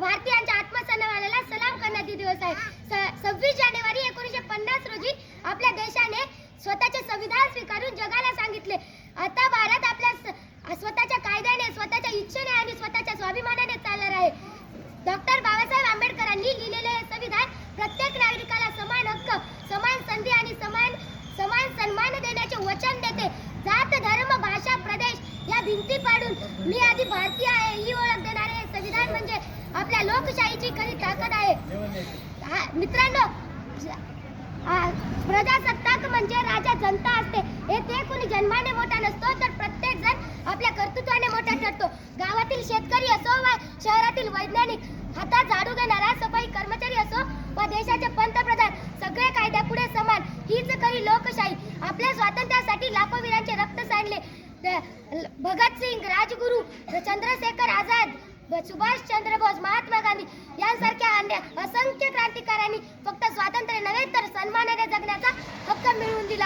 भारतीयांच्या आत्मसन्मानाला सलाम करण्याचा दिवस आहे. 26 जानेवारी 1950 रोजी आपल्या देशाने स्वतःचे संविधान स्वीकारून जगाला सांगितले, आता भारत आपल्या स्वतःच्या कायद्याने, स्वतःच्या इच्छेने आणि स्वतःच्या स्वाभिमानाने चालणार आहे. डॉक्टर बाबासाहेब आंबेडकरांनी लिहिलेले हे संविधान प्रत्येक नागरिकाला समान हक्क, समान संधी आणि समान सन्मान देण्याचे वचन देते. जात, धर्म, भाषा, प्रदेश या भिंती पाडून मी आधी भारतीय आहे ही ओळख देणारे हे संविधान म्हणजे आपल्या लोकशाहीची खरी ताकद आहे. मित्रांनो, प्रजासत्ताक म्हणजे राजा जनता असते. हे कोणी जन्माने मोठा नसतो, तर प्रत्येक जण आपल्या कर्तृत्वाने मोठा ठरतो. गावातील शेतकरी असो वा शहरातील वैज्ञानिक, हातात झाडू घेणारा सफाई कर्मचारी असो वा देशाचे पंतप्रधान, सगळे कायद्यापुढे समान हीच खरी लोकशाही. आपल्या स्वातंत्र्यासाठी लाखो वीरांचे रक्त सांडले. भगतसिंग, राजगुरू, चंद्रशेखर आझाद, सुभाषचंद्र बोस, महात्मा गांधी यांसारख्या असंख्य क्रांतिकारकांनी फक्त स्वातंत्र्य नव्हे तर सन्मानाने जगण्याचा हक्क मिळवून दिला.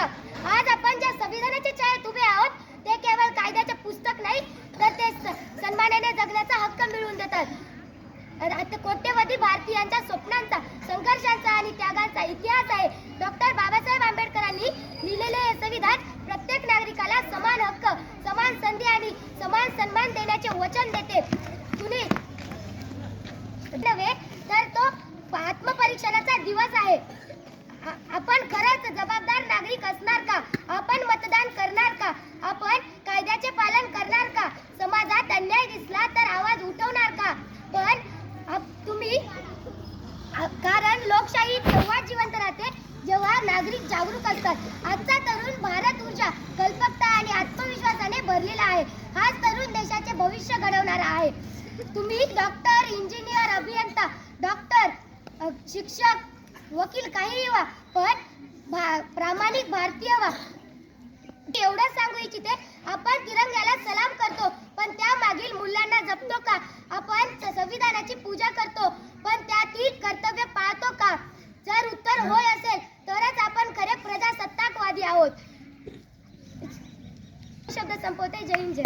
आज आपण ज्या संविधानाच्या छायेत उभे आहोत ते केवळ कायद्याचे पुस्तक नाही, तर ते सन्मानाने जगण्याचा हक्क मिळवून देतात. कोट्यवधी भारतीयांच्या स्वप्नांचा, संघर्षांचा आणि त्यागांचा इतिहास आहे. डॉक्टर बाबासाहेब आंबेडकरांनी लिहिलेले हे संविधान प्रत्येक नागरिकाला समान हक्क, समान संधी आणि समान सन्मान देण्याचे वचन देते. तुम्ही नव्हे तर तो आत्मपरीक्षणाचा दिवस आहे. आपण खरंच जबाबदार नागरिक असणार का? आपण मतदान करणार का? आपण कायद्याचे पालन करणार का? समाजात अन्याय दिसला तर आवाज उठवणार का? पण तुम्ही, कारण लोकशाही तेव्हा जिवंत राहते जेव्हा नागरिक जागरूक असतात. आजचा तरुण भारत ऊर्जा, कल्पकता आणि आत्मविश्वासाने भरलेला आहे. हाच तरुण देशाचे भविष्य घडवणारा आहे. तुम्ही डॉक्टर, इंजिनियर, अभियंता, शिक्षक, वकील काहीही व्हा, पण प्रामाणिक भारतीय व्हा. एवढंच सांगू इच्छिते, आपण तिरंग्याला सलाम करतो, पण त्या मागील मूल्यांना जपतो का? आपण संविधानाची पूजा करतो, पण त्यातील कर्तव्य पाळतो का? जर उत्तर होय असेल तरच आपण खरे प्रजासत्ताकवादी आहोत. शब्द संपवते. जय हिंद, जय